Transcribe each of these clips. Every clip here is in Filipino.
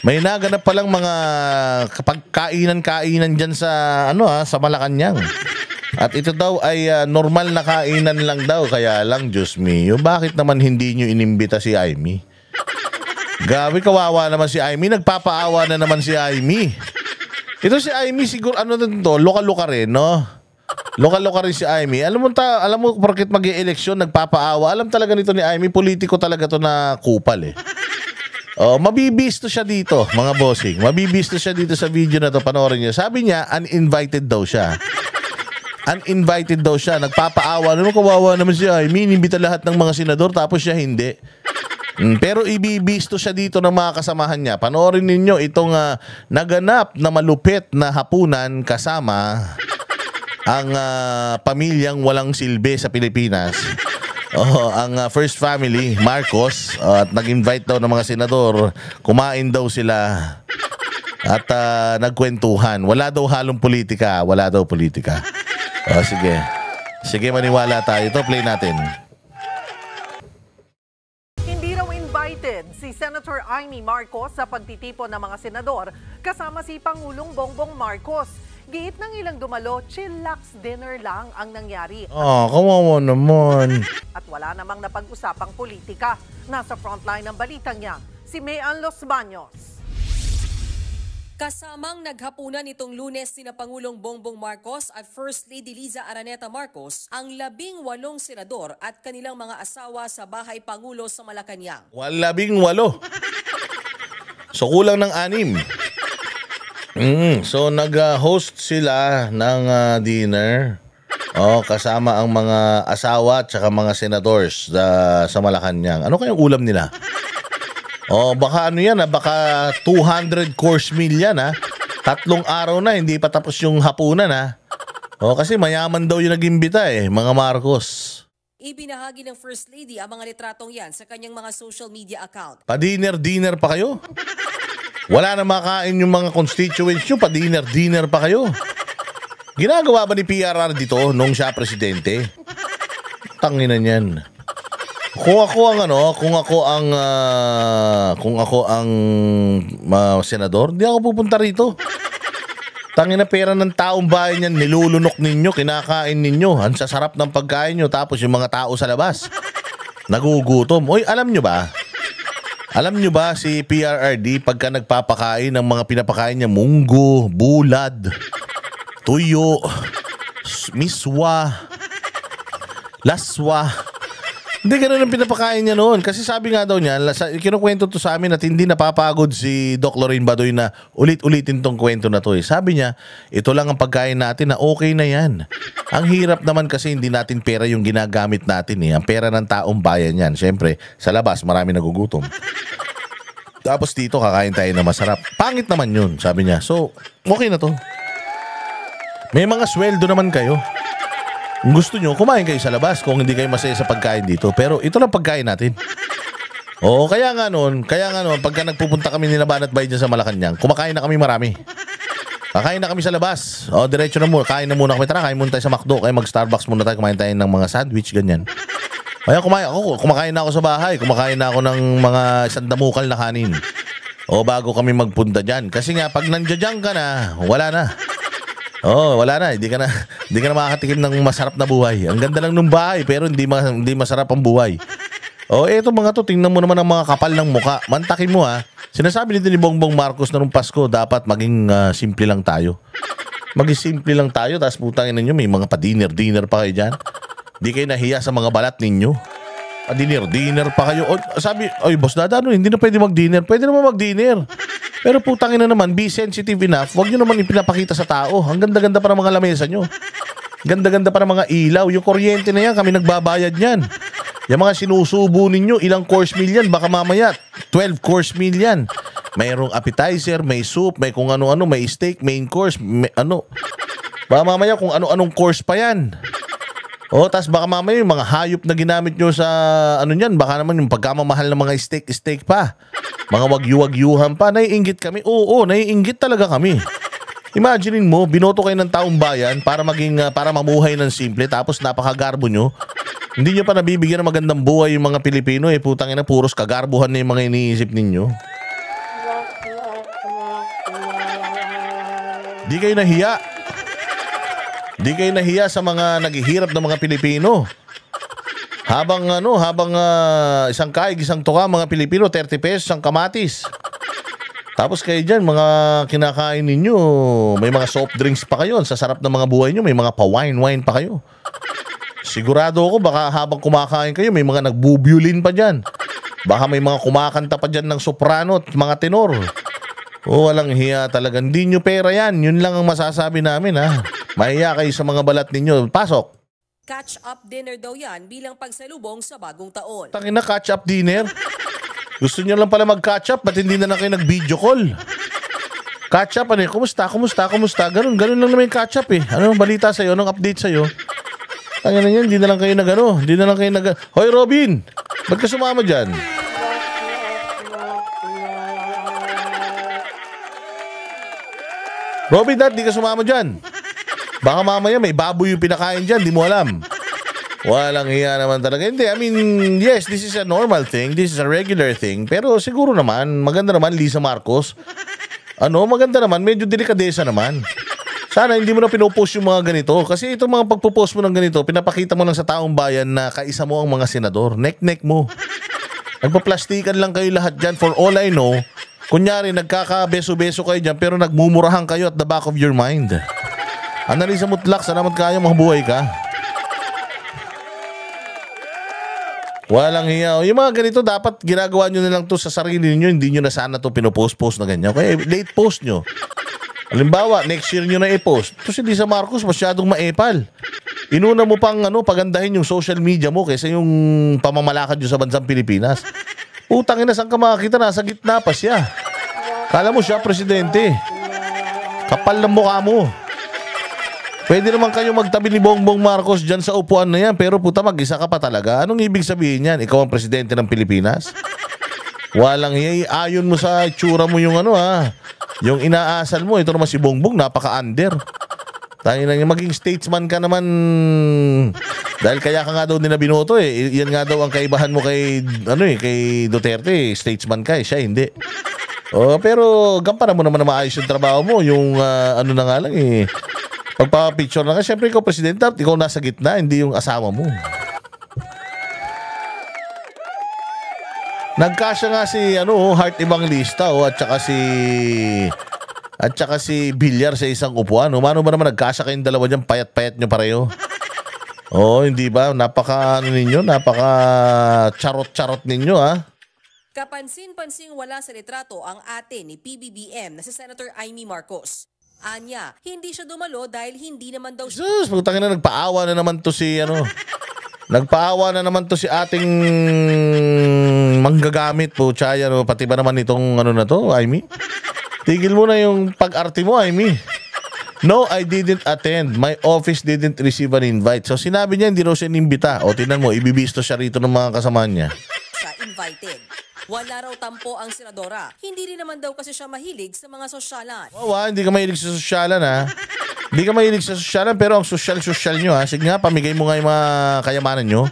May naganap palang mga kapagkainan-kainan diyan sa sa Malacanang. At ito daw ay normal na kainan lang daw. Kaya lang, Diyos mio, bakit naman hindi nyo inimbita si Aimee? Gabi, kawawa naman si Aimee. Nagpapaawa na naman si Aimee. Ito si Aimee siguro, loka-loka rin, no? Loka-loka rin si Aimee. Alam mo, porket mag-i-eleksyon, nagpapaawa. Alam talaga nito ni Aimee, politiko talaga to na kupal eh. Oh, mabibisto siya dito, mga bossing. Mabibisto siya dito sa video na to, panoorin niyo. Sabi niya, uninvited daw siya. Uninvited daw siya. Nagpapaawa. Ano, kawawa naman siya. Inimbita lahat ng mga senador tapos siya hindi. Pero ibibisto siya dito ng mga kasamahan niya. Panoorin ninyo itong naganap na malupit na hapunan kasama ang pamilyang walang silbi sa Pilipinas. Ang first family, Marcos, at nag-invite daw ng mga senador. Kumain daw sila at nagkwentuhan. Wala daw halong politika. Wala daw politika. Sige. Sige, maniwala tayo. Ito, play natin. Hindi raw invited si Senator Aimee Marcos sa pagtitipon ng mga senador kasama si Pangulong Bongbong Marcos. Giit ng ilang dumalo, chillax dinner lang ang nangyari. Kawawa naman. At wala namang napag-usapang politika. Nasa frontline ng balitang niya, si Mayan Los Baños. Kasamang naghapunan nitong Lunes sina Pangulong Bongbong Marcos at First Lady Liza Araneta Marcos ang 18 senador at kanilang mga asawa sa Bahay Pangulo sa Malacanang. 18. So kulang ng 6. So nag-host sila ng dinner. Kasama ang mga asawa at saka mga senadors sa Malacanang. Ano kayang ulam nila? Baka baka 200 course meal yan 3 araw na, hindi pa tapos yung hapunan kasi mayaman daw yung nag-imbita mga Marcos. Ibinahagi ng First Lady ang mga litratong yan sa kanyang mga social media account. Pa-dinner pa kayo? Wala na makain yung mga constituents nyo, pa-dinner pa kayo? Ginagawa ba ni PRR dito nung siya presidente? Tanginan yan. Kung ako ang senador, di ako pupunta rito. Tangina, pera ng taong bayan yan, nilulunok ninyo, kinakain ninyo. Ang sasarap ng pagkain nyo, tapos yung mga tao sa labas nagugutom. Oy, alam nyo ba si PRRD pagka nagpapakain ng mga pinapakain niya, munggo, bulad, tuyo, miswa, laswa. Hindi, ganun ang pinapakain niya noon. Kasi sabi nga daw niya, kinukwento to sa amin at hindi napapagod si Doc Lorraine Badoy na ulit-ulitin tong kwento na to. Sabi niya, ito lang ang pagkain natin na okay na yan. Ang hirap naman kasi hindi natin pera yung ginagamit natin Ang pera ng taong bayan yan. Siyempre, sa labas marami nagugutom. Tapos dito kakain tayo na masarap. Pangit naman yun, sabi niya. So, okay na to. May mga sweldo naman kayo. Kung gusto nyo, kumain kayo sa labas kung hindi kayo masaya sa pagkain dito. Pero ito lang pagkain natin. Kaya nga noon, pagka nagpupunta kami ni Banat Bay dyan sa Malacanang, kumakain na kami marami. Kakain na kami sa labas. Diretso na muna. Kain na muna kami. Tara, kain muna tayo sa McDo. Kaya mag-Starbucks muna tayo. Kumain tayo ng mga sandwich, ganyan. Kaya kumakain na ako sa bahay. Kumakain na ako ng mga sandamukal na kanin. Bago kami magpunta dyan. Kasi nga, pag nandiyan ka na, wala na. Wala na. Hindi ka na makakatikim ng masarap na buhay. Ang ganda lang ng bahay, pero hindi masarap ang buhay. Eto mga to, tingnan mo naman ang mga kapal ng muka. Mantakin mo Sinasabi nito ni Bongbong Marcos na nung Pasko, dapat maging simple lang tayo. Maging simple lang tayo, tapos putangin ninyo, may mga pa-dinner pa kayo dyan. Hindi kayo nahiya sa mga balat ninyo. Pa-dinner pa kayo. Sabi, Boss Dada, hindi na pwede mag-dinner. Pwede naman mag-dinner. Pero putangin na naman, be sensitive enough. Huwag nyo naman ipinapakita sa tao. Ang ganda-ganda pa ng mga lamesa nyo. Ganda-ganda pa ng mga ilaw. Yung kuryente na yan, kami nagbabayad yan. Yung mga sinusubo ninyo, ilang course meal yan? Baka mamaya, 12 course meal yan. Mayroong appetizer, may soup, may kung ano-ano, may steak, main course, Baka mamaya kung ano-anong course pa yan. Tas baka mamaya yung mga hayop na ginamit nyo sa baka naman yung pagkamamahal ng mga steak pa. Mga wagyu-wagyuhan pa. Naiinggit kami. Naiinggit talaga kami. Imaginein mo, binoto kayo ng taong bayan para mamuhay ng simple, tapos napakagarbo nyo. Hindi nyo pa nabibigyan ng magandang buhay yung mga Pilipino. Putang ina, puros kagarbuhan na yung mga iniisip ninyo. Di kayo nahiya. Di kayo nahiya sa mga naghihirap ng mga Pilipino. Habang isang kaig, isang tuka, mga Pilipino, 30 pesos ang kamatis. Tapos kayo dyan, mga kinakain ninyo, may mga soft drinks pa kayo. Sa sarap ng mga buhay nyo, may mga pa-wine pa kayo. Sigurado ako, baka habang kumakain kayo, may mga nagbubyulin pa dyan. Baka may mga kumakanta pa dyan ng soprano at mga tenor. Walang hiya talaga. Hindi nyo pera yan. Yun lang ang masasabi namin, ha. Mahiya kayo sa mga balat ninyo. Pasok. Catch-up dinner daw yan bilang pagsalubong sa bagong taon. Tangina, catch-up dinner? Gusto nyo lang pala mag-catch up, ba't hindi na lang kayo nag-video call? Catch up, ano eh? Kumusta? Ganun lang naman yung catch up eh. Ano balita sa'yo? Anong update sa'yo? Tangina yan, hindi na lang kayo Hoy Robin! Ba't ka sumama dyan? Robin, dad, di ka sumama dyan. Baka mamaya may baboy yung pinakain dyan, di mo alam. Walang hiya naman talaga. Hindi, I mean, yes, this is a normal thing. This is a regular thing. Pero siguro naman, maganda naman, Lisa Marcos. Maganda naman, medyo delikadesa naman. Sana hindi mo na pinopost yung mga ganito. Kasi itong mga pagpo-post mo ng ganito, pinapakita mo lang sa taong bayan na kaisa mo ang mga senador. Neck mo. Nagpa-plastikan lang kayo lahat dyan. For all I know, kunyari, nagkakabeso-beso kayo dyan, pero nagmumurahan kayo at the back of your mind. Annalisa Mutlak, sana naman kaya mabuhay ka. Walang hiya. Yung mga ganito, dapat ginagawa nyo na lang to sa sarili niyo. Hindi nyo na sana to pinopost-post na ganyan. Kaya late post nyo. Halimbawa, next year nyo na i-post. Ito si Lisa Marcos, masyadong maepal. Inuna mo pang pagandahin yung social media mo kaysa yung pamamalakad nyo sa bansang Pilipinas. Utang ina, saan ka makakita? Nasa gitna pa siya. Kala mo siya presidente. Kapal ng mukha mo. Pwede naman kayo magtabi ni Bongbong Marcos dyan sa upuan na yan, pero puta, mag-isa ka pa talaga. Anong ibig sabihin yan? Ikaw ang presidente ng Pilipinas? Walang hiya. Ayon mo sa itsura mo yung yung inaasal mo. Ito naman si Bongbong, napaka-under. Tayo na maging statesman ka naman. Dahil kaya ka nga daw nila binoto eh. Yan nga daw ang kaibahan mo kay Duterte. Statesman ka eh, siya hindi. Pero gampanan mo naman na maayos yung trabaho mo. Yung na nga lang eh. Pagpapicture na ka, syempre ikaw presidente, ikaw nasa gitna, hindi yung asawa mo. Nagkasya nga si Heart Evangelista at saka si Villar sa isang upuan. Mano ba naman nagkasya kayong dalawa diyan, payat-payat nyo pareho? Hindi ba? Napaka charot-charot ninyo, ha? Kapansin-pansing wala sa litrato ang ate ni PBBM na si Senator Amy Marcos. Anya, hindi siya dumalo dahil hindi naman daw siya... Jesus, pagtangin na, nagpaawa na naman to si ating manggagamit po, Chaya, pati ba naman itong na to, Amy? Tigil mo na yung pag-arte mo, Amy. No, I didn't attend. My office didn't receive an invite. So sinabi niya, hindi raw siya inimbita. Tinan mo, ibibisto siya rito ng mga kasama niya. Siya invited. Wala raw tampo ang senadora. Hindi rin naman daw kasi siya mahilig sa mga sosyalan. Hindi ka mahilig sa sosyalan, ha? Hindi ka mahilig sa sosyalan, pero ang sosyal nyo, ha? Sige nga, pamigay mo nga yung mga kayamanan nyo.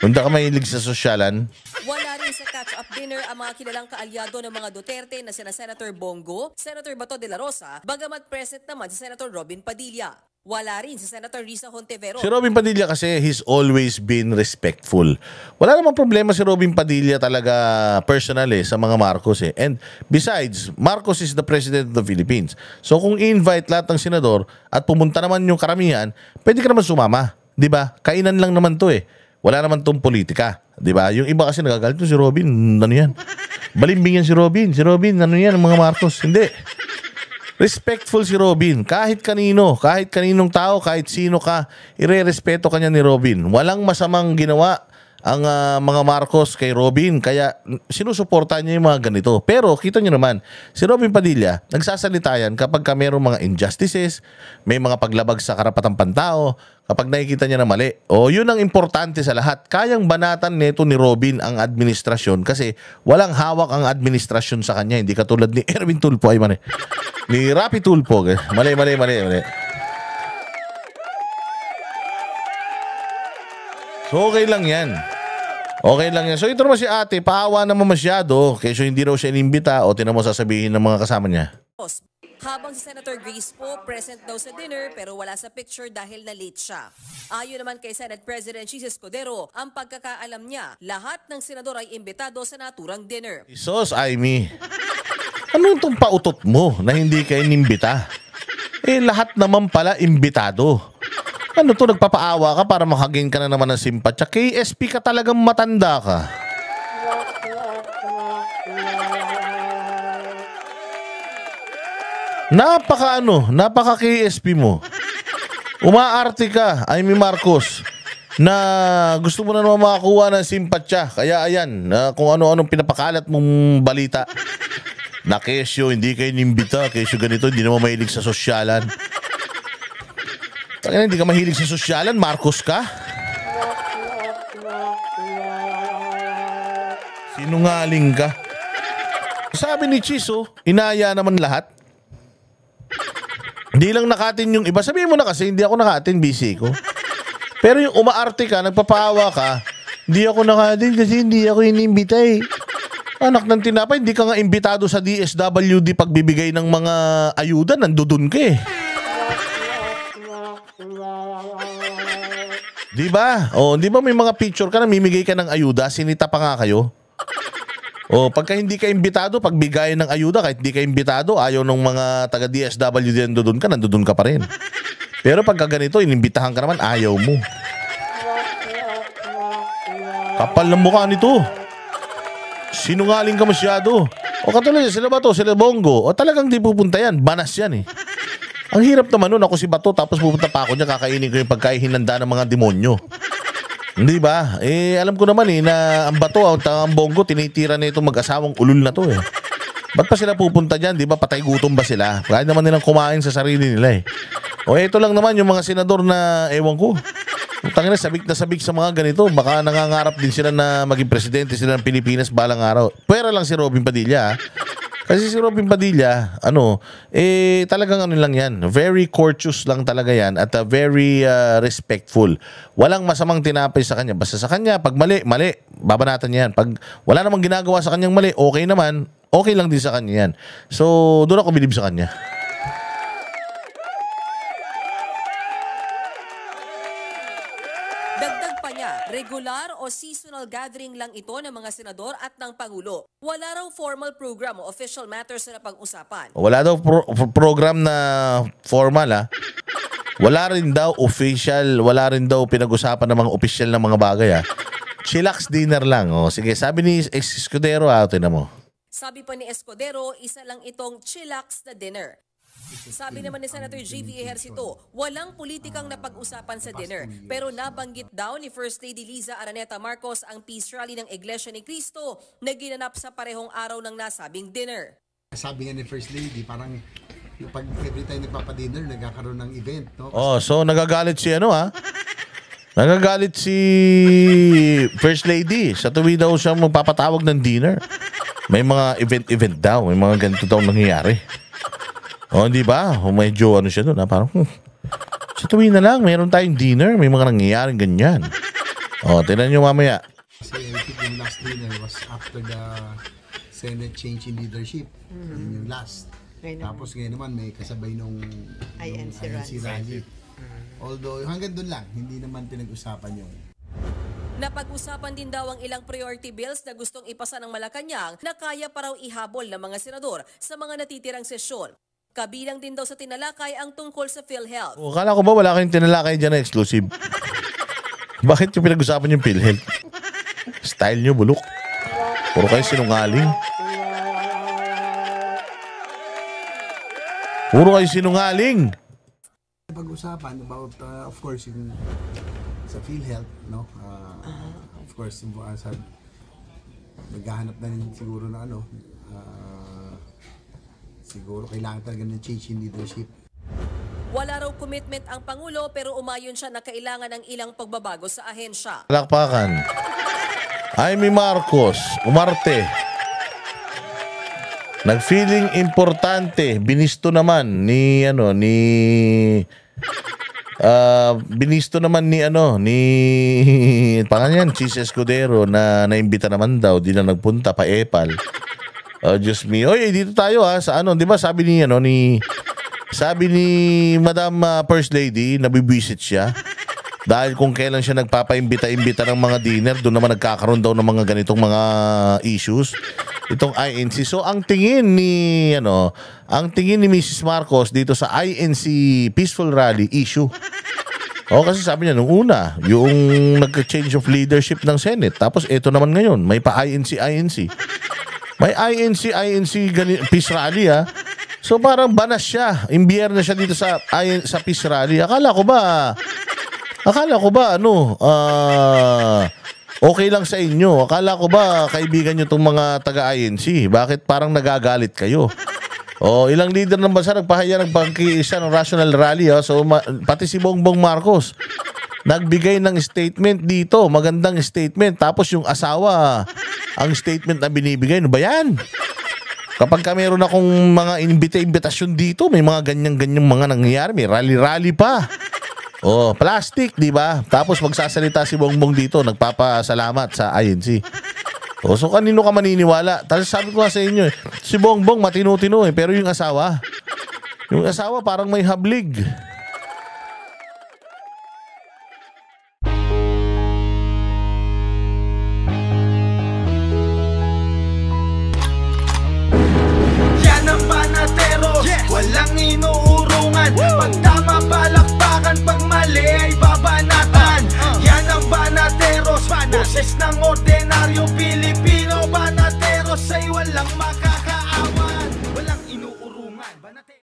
Hindi ka mahilig sa sosyalan. Wala rin sa catch-up dinner ang mga kilalang kaalyado ng mga Duterte na sina Senator Bongo, Senator Bato de la Rosa, bagamat present naman si Senator Robin Padilla. Wala rin si Senator Risa Hontiveros. Si Robin Padilla kasi he's always been respectful. Wala namang problema si Robin Padilla talaga personal sa mga Marcos eh. And besides, Marcos is the president of the Philippines. So kung i-invite lahat ng senador at pumunta naman yung karamihan, pwede ka naman sumama. Diba? Kainan lang naman to eh. Wala naman tong politika. Diba? Yung iba kasi nagagalit to si Robin. Ano yan? Balimbing yan si Robin. Si Robin, ano yan? Mga Marcos. Hindi. Respectful si Robin. Kahit kanino, kahit kaninong tao, kahit sino ka, ire-respeto kanya ni Robin. Walang masamang ginawa ang mga Marcos kay Robin. Kaya sinusuporta niya yung mga ganito. Pero kita niyo naman, si Robin Padilla, nagsasalita yan kapag mayroong mga injustices, may mga paglabag sa karapatang pantao, kapag nakikita niya na mali. Yun ang importante sa lahat. Kayang banatan nito ni Robin ang administrasyon kasi walang hawak ang administrasyon sa kanya. Hindi katulad ni Erwin Tulfo, ni Rapi Tulfo. Mali. So okay lang yan. Okay lang yan. So ito naman si ate, paawa naman masyado. Kaysa hindi raw siya inimbita o tinan mo sasabihin ng mga kasama niya. Habang si Senator Grace po present daw sa dinner pero wala sa picture dahil na late siya. Ayon naman kay Senate President Chis Escudero, ang pagkakaalam niya, lahat ng senador ay imbitado sa naturang dinner. Sos, Amy. Ano itong pautot mo na hindi ka inimbita? Lahat naman pala imbitado. Ano to, nagpapaawa ka para makagain ka na naman ng simpatya? KSP ka talagang matanda ka. Napaka KSP mo. Umaarte ka, Amy Marcos, na gusto mo na naman makakuha ng simpatya. Kaya ayan, kung ano-anong pinapakalat mong balita. Na kesyo, hindi kayo nimbita, kesyo ganito, hindi naman mahilig sa sosyalan. Hindi ka mahilig sa sosyalan, Marcos ka? Sinungaling ka. Sabi ni Chiso, inaya naman lahat. Hindi lang nakatin yung iba. Sabihin mo na kasi, hindi ako nakatin, busy ko. Pero yung umaarte ka, nagpapaawa ka, hindi ako nakatin kasi hindi ako inimbita eh. Anak ng tinapay, hindi ka nga imbitado sa DSWD pagbibigay ng mga ayuda, nandudun ka eh. Di ba? O, di ba may mga picture ka na mimigay ka ng ayuda, sinita pa nga kayo? O, pagka hindi ka imbitado, pagbigay ng ayuda, kahit hindi ka imbitado, ayaw ng mga taga DSWD nandudun ka pa rin. Pero pagka ganito, inimbitahan ka naman, ayaw mo. Kapal ng mukha nito. Sinungaling ka masyado. O katulad sila Bato, sila Bongo. O talagang di pupunta yan. Banas yan eh. Ang hirap naman nun, ako si Bato, tapos pupunta pa ako niya, kakainin ko yung pagkaihinanda ng mga demonyo. Hindi ba? Alam ko naman na ang Bato, ang Bongo, tinitira na itong mag-asawang ulul na to eh. Ba't pa sila pupunta dyan? Di ba patay gutom ba sila? Kaya naman nilang kumain sa sarili nila eh. O ito lang naman yung mga senador na ewan ko. Tangina, sabik na sabik sa mga ganito. Baka nangangarap din sila na maging presidente sila ng Pilipinas balang araw. Pwera lang si Robin Padilla. Kasi si Robin Padilla, talagang ano lang yan. Very courteous lang talaga yan at very respectful. Walang masamang tinapay sa kanya. Basta sa kanya, pag mali, babanatan niya yan. Pag wala namang ginagawa sa kanyang mali, okay naman, okay lang din sa kanya yan. So, doon ako bilib sa kanya. Dagdag pa niya, regular o seasonal gathering lang ito ng mga senador at ng Pangulo. Wala raw formal program o official matters na pag-usapan. Wala daw program na formal ha. Wala rin daw official, wala rin daw pinag-usapan ng mga official na mga bagay ha. Chillax dinner lang. O, sige, sabi ni Escudero tinan mo. Sabi pa ni Escudero, isa lang itong chillax na dinner. Sabi naman ni Senator J.V. Ejercito, walang politikang napag-usapan sa dinner. Pero nabanggit daw ni First Lady Liza Araneta Marcos ang peace rally ng Iglesia ni Cristo na ginanap sa parehong araw ng nasabing dinner. Sabi nga ni First Lady, parang pag every time nagpapadinner, nagkakaroon ng event. No? So nagagalit si Nagagalit si First Lady. Sa tuwi daw siya magpapatawag ng dinner. May mga event daw. May mga ganito daw nangyayari. Di ba? Medyo siya doon. Parang, sa tuwi na lang, mayroon tayong dinner. May mga nangyayaring ganyan. Tingnan nyo mamaya. Kasi I think yung last dinner was after the Senate change in leadership. Yun yung last. Tapos ngayon naman may kasabay nung INC rally. Although hanggang doon lang, hindi naman pinag-usapan yun. Napag-usapan din daw ang ilang priority bills na gustong ipasa ng Malacanang na kaya pa raw ihabol ng mga senador sa mga natitirang sesyon. Kabilang din daw sa tinalakay ang tungkol sa PhilHealth. Kala ko ba wala kayong tinalakay dyan na exclusive? Bakit yung pinag-usapan yung PhilHealth? Style nyo, bulok. Puro kayo sinungaling. Puro kayo sinungaling. Pag-usapan about, of course, yung sa PhilHealth, no? Of course, maghahanap na rin siguro na siguro kailangan talaga ng change in leadership. Wala raw commitment ang Pangulo pero umayon siya na kailangan ng ilang pagbabago sa ahensya. Palakpakan. Amy Marcos, umarte. Nag-feeling importante, binisto naman ni Binisto naman ni pangalan yan, Chis Escudero na naimbita naman daw, di na nagpunta pa Epal. Diyos me. Oy, dito tayo sa 'di ba sabi ni sabi ni Madam First Lady, nabibwisit siya. Dahil kung kailan siya nagpapaimbita-imbita ng mga dinner, doon naman nagkakaroon daw ng mga ganitong mga issues. Itong INC. So ang tingin ni Mrs. Marcos dito sa INC Peaceful Rally issue. Kasi sabi niya nung una, yung nag-change of leadership ng Senate. Tapos ito naman ngayon, may pa INC. May INC Peace Rally So parang banas siya. Imbiyer na siya dito sa Peace Rally. Akala ko ba okay lang sa inyo? Akala ko ba kaibigan nyo itong mga taga-INC? Bakit parang nagagalit kayo? Ilang leader ng bansa nagpangkiisa ng National Rally. So pati si Bongbong Marcos nagbigay ng statement dito. Magandang statement. Tapos yung asawa, ang statement na binibigay, ano ba yan? Kapag meron akong mga imbitasyon dito, may mga ganyan-ganyan mga nangyayari. May rally-rally pa. Plastic, di ba? Tapos magsasalita si Bongbong dito, nagpapasalamat sa INC. So kanino ka maniniwala? Tapos sabi ko nga sa inyo, si Bongbong matino-tino pero yung asawa parang may hablig.